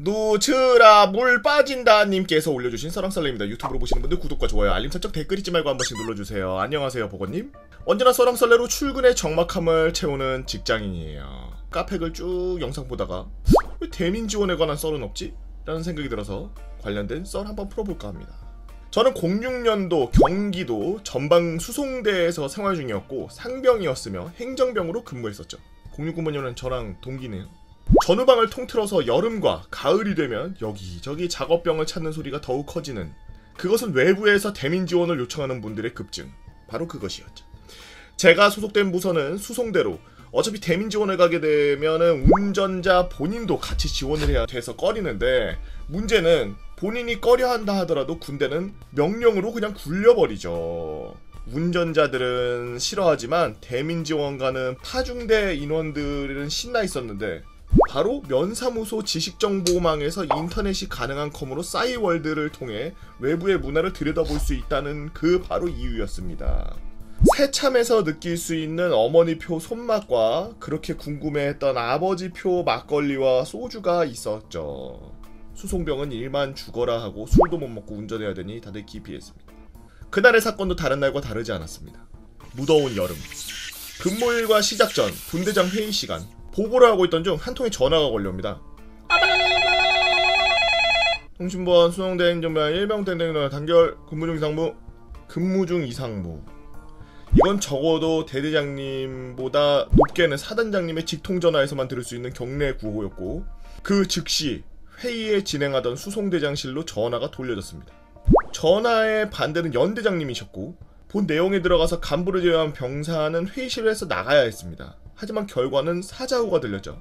노츠라 물 빠진다 님께서 올려주신 썰렁썰렁입니다. 유튜브로 보시는 분들 구독과 좋아요 알림 설정 댓글 잊지 말고 한 번씩 눌러주세요. 안녕하세요 버거님. 언제나 썰렁썰레로 출근의 적막함을 채우는 직장인이에요. 카페글 쭉 영상 보다가 왜 대민지원에 관한 썰은 없지? 라는 생각이 들어서 관련된 썰 한번 풀어볼까 합니다. 저는 06년도 경기도 전방 수송대에서 생활 중이었고 상병이었으며 행정병으로 근무했었죠. 06군번님은 저랑 동기네요. 전후방을 통틀어서 여름과 가을이 되면 여기저기 작업병을 찾는 소리가 더욱 커지는, 그것은 외부에서 대민 지원을 요청하는 분들의 급증, 바로 그것이었죠. 제가 소속된 부서는 수송대로 어차피 대민 지원을 가게 되면은 운전자 본인도 같이 지원을 해야 돼서 꺼리는데, 문제는 본인이 꺼려한다 하더라도 군대는 명령으로 그냥 굴려버리죠. 운전자들은 싫어하지만 대민 지원 가는 파중대 인원들은 신나 있었는데, 바로 면사무소 지식정보망에서 인터넷이 가능한 컴으로 싸이월드를 통해 외부의 문화를 들여다볼 수 있다는 그 바로 이유였습니다. 새참에서 느낄 수 있는 어머니표 손맛과 그렇게 궁금해했던 아버지표 막걸리와 소주가 있었죠. 수송병은 일만 죽어라 하고 술도 못 먹고 운전해야 되니 다들 기피했습니다. 그날의 사건도 다른 날과 다르지 않았습니다. 무더운 여름, 근무일과 시작 전 분대장 회의 시간, 보고를 하고 있던 중 한 통의 전화가 걸려옵니다. 통신보안 수송대 행정병 1병 땡땡 단결 근무 중 이상무. 이건 적어도 대대장님보다 높게는 사단장님의 직통전화에서만 들을 수 있는 경례 구호였고, 그 즉시 회의에 진행하던 수송대장실로 전화가 돌려졌습니다. 전화의 반대는 연대장님이셨고, 본 내용에 들어가서 간부를 제외한 병사는 회의실에서 나가야 했습니다. 하지만 결과는 사자후가 들렸죠.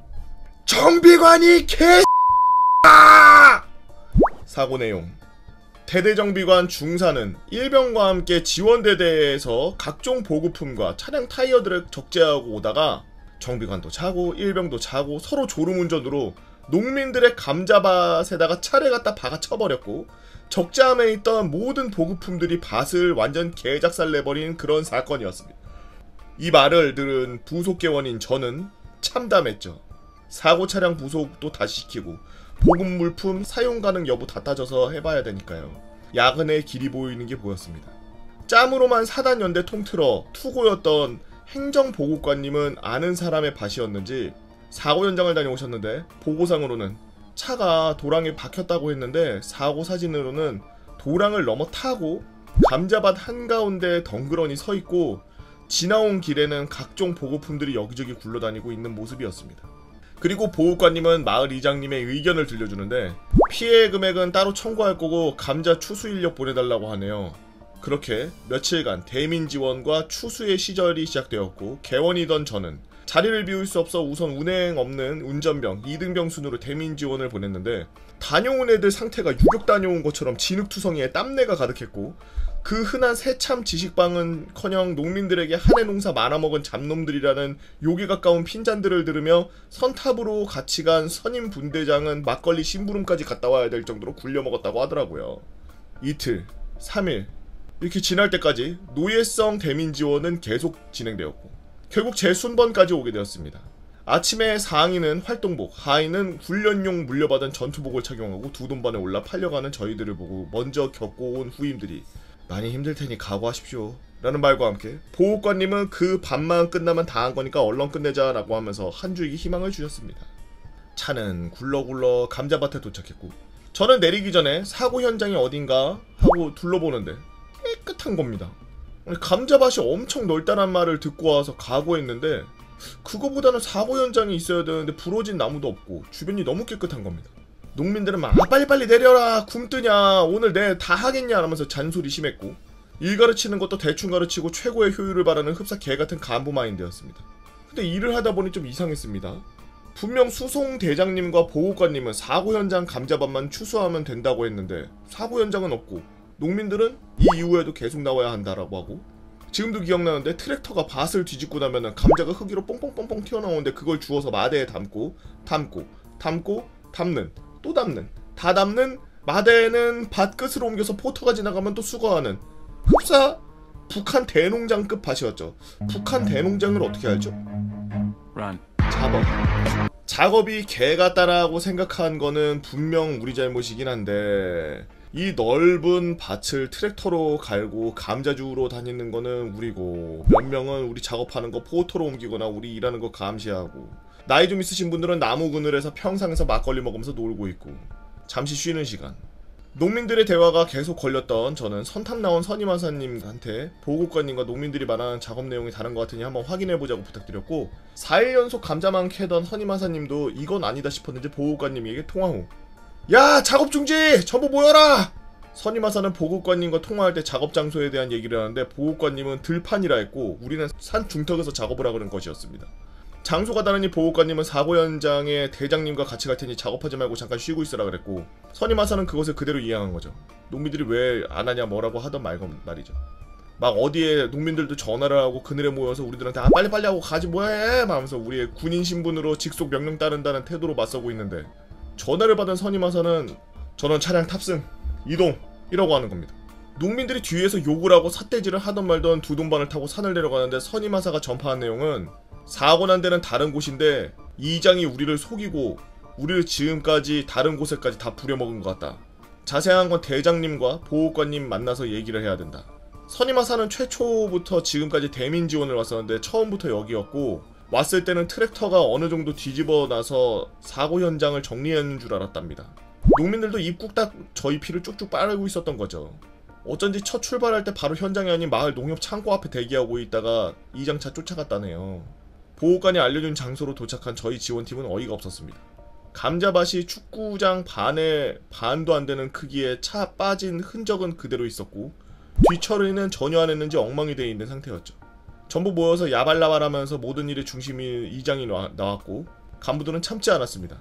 정비관이 사고 내용. 대대정비관 중사는 일병과 함께 지원대대에서 각종 보급품과 차량 타이어들을 적재하고 오다가 정비관도 자고 일병도 자고 서로 졸음운전으로 농민들의 감자밭에다가 차를 갖다 박아 쳐버렸고, 적재함에 있던 모든 보급품들이 밭을 완전 개작살 내버린 그런 사건이었습니다. 이 말을 들은 부속계원인 저는 참담했죠. 사고 차량 부속도 다시 시키고 보급 물품 사용 가능 여부 다 따져서 해봐야 되니까요. 야근의 길이 보이는 게 보였습니다. 짬으로만 사단 연대 통틀어 투고였던 행정보고관님은 아는 사람의 밭이었는지 사고 현장을 다녀오셨는데, 보고상으로는 차가 도랑에 박혔다고 했는데 사고 사진으로는 도랑을 넘어 타고 감자밭 한가운데 덩그러니 서있고, 지나온 길에는 각종 보급품들이 여기저기 굴러다니고 있는 모습이었습니다. 그리고 보호관님은 마을 이장님의 의견을 들려주는데 피해 금액은 따로 청구할 거고 감자 추수 인력 보내달라고 하네요. 그렇게 며칠간 대민 지원과 추수의 시절이 시작되었고, 개원이던 저는 자리를 비울 수 없어 우선 운행 없는 운전병 2등병 순으로 대민 지원을 보냈는데, 다녀온 애들 상태가 유격 다녀온 것처럼 진흙투성이에 땀내가 가득했고, 그 흔한 새참 지식방은커녕 농민들에게 한해 농사 말아먹은 잡놈들이라는 욕에 가까운 핀잔들을 들으며 선탑으로 같이 간 선임 분대장은 막걸리 심부름까지 갔다 와야 될 정도로 굴려먹었다고 하더라고요. 이틀, 3일 이렇게 지날 때까지 노예성 대민 지원은 계속 진행되었고, 결국 제 순번까지 오게 되었습니다. 아침에 상의는 활동복, 하의는 훈련용 물려받은 전투복을 착용하고 두 돈반에 올라 팔려가는 저희들을 보고 먼저 겪고 온 후임들이 많이 힘들테니 각오하십시오 라는 말과 함께 보호관님은 그 밤만 끝나면 다 한 거니까 얼른 끝내자 라고 하면서 한 줄기 희망을 주셨습니다. 차는 굴러굴러 감자밭에 도착했고, 저는 내리기 전에 사고 현장이 어딘가 하고 둘러보는데 깨끗한 겁니다. 감자밭이 엄청 넓다란 말을 듣고 와서 각오했는데, 그거보다는 사고 현장이 있어야 되는데 부러진 나무도 없고 주변이 너무 깨끗한 겁니다. 농민들은 막 빨리빨리 내려라 굶뜨냐 오늘 내 다 하겠냐 하면서 잔소리 심했고, 일 가르치는 것도 대충 가르치고 최고의 효율을 바라는 흡사 개같은 간부 마인드였습니다. 근데 일을 하다 보니 좀 이상했습니다. 분명 수송대장님과 보호관님은 사고 현장 감자밭만 추수하면 된다고 했는데 사고 현장은 없고, 농민들은 이 이후에도 계속 나와야 한다라고 하고, 지금도 기억나는데 트랙터가 밭을 뒤집고 나면은 감자가 흙위로 뽕뽕뽕뽕 튀어나오는데 그걸 주워서 마대에 담고 담는, 또 담는, 다 담는, 마대는 밭 끝으로 옮겨서 포터가 지나가면 또 수거하는, 흡사 북한 대농장급 밭이었죠. 북한 대농장을 어떻게 알죠? 잡어. 작업이 개 같다라고 생각한 거는 분명 우리 잘못이긴 한데 이 넓은 밭을 트랙터로 갈고 감자 주우러 다니는 거는 우리고, 몇 명은 우리 작업하는 거 포토로 옮기거나 우리 일하는 거 감시하고, 나이 좀 있으신 분들은 나무 그늘에서 평상에서 막걸리 먹으면서 놀고 있고, 잠시 쉬는 시간. 농민들의 대화가 계속 걸렸던 저는 선탑 나온 선임하사님한테 보호국관님과 농민들이 말하는 작업 내용이 다른 것 같으니 한번 확인해보자고 부탁드렸고, 4일 연속 감자만 캐던 선임하사님도 이건 아니다 싶었는지 보호국관님에게 통화 후 야, 작업 중지! 전부 모여라! 선임하사는 보호국관님과 통화할 때 작업 장소에 대한 얘기를 하는데 보호국관님은 들판이라 했고 우리는 산 중턱에서 작업을 하는 것이었습니다. 장소가 다르니 보호관님은 사고 현장에 대장님과 같이 갈 테니 작업하지 말고 잠깐 쉬고 있으라 그랬고, 선임하사는 그것을 그대로 이해한 거죠. 농민들이 왜 안 하냐 뭐라고 하던 말이죠. 막 어디에 농민들도 전화를 하고 그늘에 모여서 우리들한테 빨리빨리 하고 가지 뭐해 막 하면서 우리의 군인 신분으로 직속 명령 따른다는 태도로 맞서고 있는데, 전화를 받은 선임하사는 전원 차량 탑승, 이동 이라고 하는 겁니다. 농민들이 뒤에서 욕을 하고 삿대질을 하던 말던 두 동반을 타고 산을 내려가는데, 선임하사가 전파한 내용은 사고 난 데는 다른 곳인데 이장이 우리를 속이고 우리를 지금까지 다른 곳에까지 다 부려먹은 것 같다. 자세한 건 대장님과 보호관님 만나서 얘기를 해야 된다. 선임하사는 최초부터 지금까지 대민 지원을 왔었는데 처음부터 여기였고, 왔을 때는 트랙터가 어느 정도 뒤집어 나서 사고 현장을 정리하는 줄 알았답니다. 농민들도 입국 딱 저희 피를 쭉쭉 빨고 있었던 거죠. 어쩐지 첫 출발할 때 바로 현장이 아닌 마을 농협 창고 앞에 대기하고 있다가 이장차 쫓아갔다네요. 보호관이 알려준 장소로 도착한 저희 지원팀은 어이가 없었습니다. 감자밭이 축구장 반의 반도 안 되는 크기의 차 빠진 흔적은 그대로 있었고, 뒤처리는 전혀 안 했는지 엉망이 되어 있는 상태였죠. 전부 모여서 야발라발하면서 모든 일의 중심이 이장이 나왔고, 간부들은 참지 않았습니다.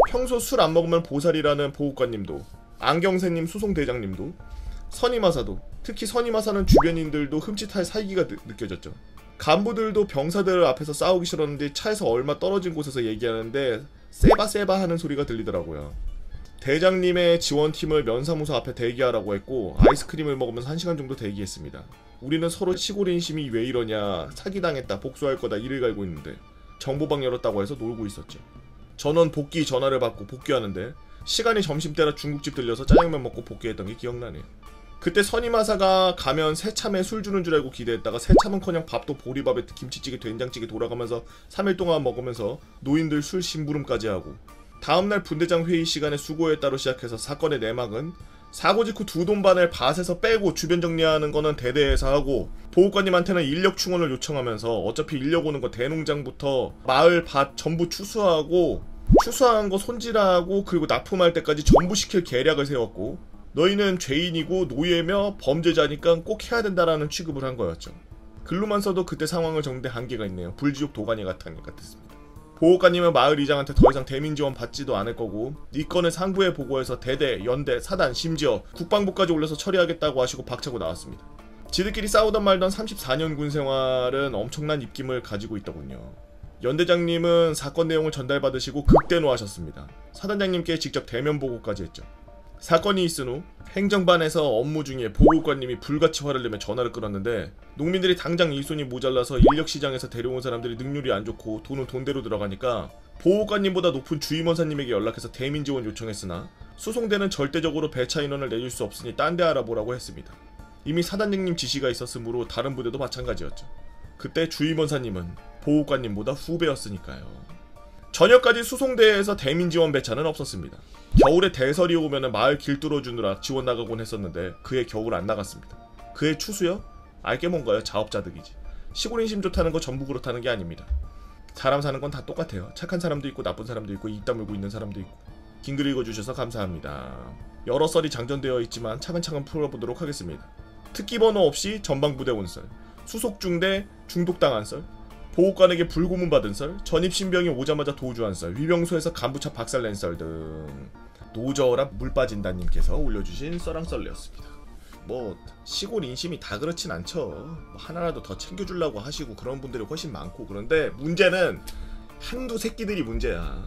평소 술 안 먹으면 보살이라는 보호관님도, 안경새님 수송대장님도, 선임하사도, 특히 선임하사는 주변인들도 흠칫할 살기가 느껴졌죠. 간부들도 병사들 앞에서 싸우기 싫었는데 차에서 얼마 떨어진 곳에서 얘기하는데 세바 하는 소리가 들리더라고요. 대장님의 지원팀을 면사무소 앞에 대기하라고 했고, 아이스크림을 먹으면서 1시간 정도 대기했습니다. 우리는 서로 시골 인심이 왜 이러냐, 사기당했다, 복수할 거다 이를 갈고 있는데 정보방 열었다고 해서 놀고 있었죠. 전원 복귀 전화를 받고 복귀하는데 시간이 점심때라 중국집 들려서 짜장면 먹고 복귀했던 게 기억나네요. 그때 선임하사가 가면 새참에 술 주는 줄 알고 기대했다가 새참은커녕 밥도 보리밥에 김치찌개 된장찌개 돌아가면서 3일 동안 먹으면서 노인들 술 심부름까지 하고, 다음날 분대장 회의 시간에 수고에 따로 시작해서 사건의 내막은 사고 직후 두 돈반을 밭에서 빼고 주변 정리하는 거는 대대에서 하고, 보호관님한테는 인력 충원을 요청하면서 어차피 인력 오는 거 대농장부터 마을 밭 전부 추수하고, 추수한 거 손질하고 그리고 납품할 때까지 전부 시킬 계략을 세웠고, 너희는 죄인이고 노예며 범죄자니까 꼭 해야 된다라는 취급을 한 거였죠. 글로만 써도 그때 상황을 적는데 한계가 있네요. 불지옥 도가니 같았습니다. 보호관님은 마을 이장한테 더 이상 대민 지원 받지도 않을 거고, 이 건을 상부에 보고해서 대대, 연대, 사단, 심지어 국방부까지 올려서 처리하겠다고 하시고 박차고 나왔습니다. 지들끼리 싸우던 말던 34년 군 생활은 엄청난 입김을 가지고 있더군요. 연대장님은 사건 내용을 전달받으시고 극대노하셨습니다. 사단장님께 직접 대면 보고까지 했죠. 사건이 있은 후 행정반에서 업무 중에 보호관님이 불같이 화를 내며 전화를 끊었는데, 농민들이 당장 일손이 모자라서 인력시장에서 데려온 사람들이 능률이 안 좋고 돈은 돈대로 들어가니까 보호관님보다 높은 주임원사님에게 연락해서 대민지원 요청했으나 수송대는 절대적으로 배차 인원을 내줄 수 없으니 딴 데 알아보라고 했습니다. 이미 사단장님 지시가 있었으므로 다른 부대도 마찬가지였죠. 그때 주임원사님은 보호관님보다 후배였으니까요. 저녁까지 수송대에서 대민지원 배차는 없었습니다. 겨울에 대설이 오면은 마을 길 뚫어주느라 지원 나가곤 했었는데 그해 겨울 안 나갔습니다. 그해 추수요? 알게 뭔가요? 자업자득이지. 시골 인심 좋다는 거 전부 그렇다는 게 아닙니다. 사람 사는 건 다 똑같아요. 착한 사람도 있고 나쁜 사람도 있고 입 다물고 있는 사람도 있고. 긴 글 읽어주셔서 감사합니다. 여러 썰이 장전되어 있지만 차근차근 풀어보도록 하겠습니다. 특기번호 없이 전방부대 온 썰, 수속중대 중독당한 썰, 보호관에게 불고문 받은 썰, 전입신병이 오자마자 도주한 썰, 위병소에서 간부차 박살낸 썰 등 노저라 물빠진다님께서 올려주신 썰랑썰레였습니다. 뭐 시골 인심이 다 그렇진 않죠. 뭐 하나라도 더 챙겨주려고 하시고 그런 분들이 훨씬 많고, 그런데 문제는 한두 새끼들이 문제야.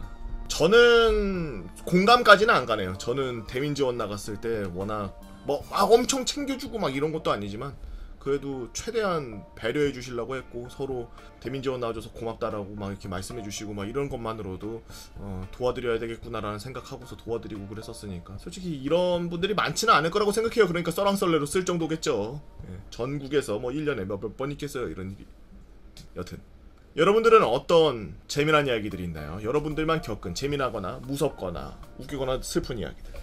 저는 공감까지는 안 가네요. 저는 대민지원 나갔을 때 워낙 뭐 막 엄청 챙겨주고 막 이런 것도 아니지만 그래도 최대한 배려해 주시려고 했고 서로 대민지원 나와줘서 고맙다라고 막 이렇게 말씀해 주시고 막 이런 것만으로도 도와드려야 되겠구나라는 생각하고서 도와드리고 그랬었으니까 솔직히 이런 분들이 많지는 않을 거라고 생각해요. 그러니까 썰랑썰레로 쓸 정도겠죠. 예, 전국에서 뭐 1년에 몇 번 있겠어요 이런 일이. 여튼 여러분들은 어떤 재미난 이야기들이 있나요? 여러분들만 겪은 재미나거나 무섭거나 웃기거나 슬픈 이야기들.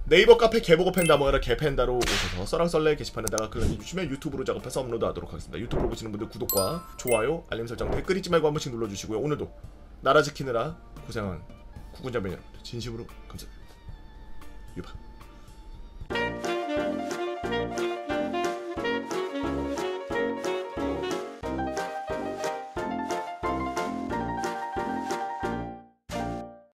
네이버 카페 개보고 팬다 모여라 개팬다로 오셔서 썰랑썰레 게시판에다가 글 남겨주시면 유튜브로 작업해서 업로드하도록 하겠습니다. 유튜브로 보시는 분들 구독과 좋아요, 알림 설정, 댓글 잊지 말고 한 번씩 눌러주시고요. 오늘도 나라 지키느라 고생한 구군자매 여러분들 진심으로 감사드립니다. 유바.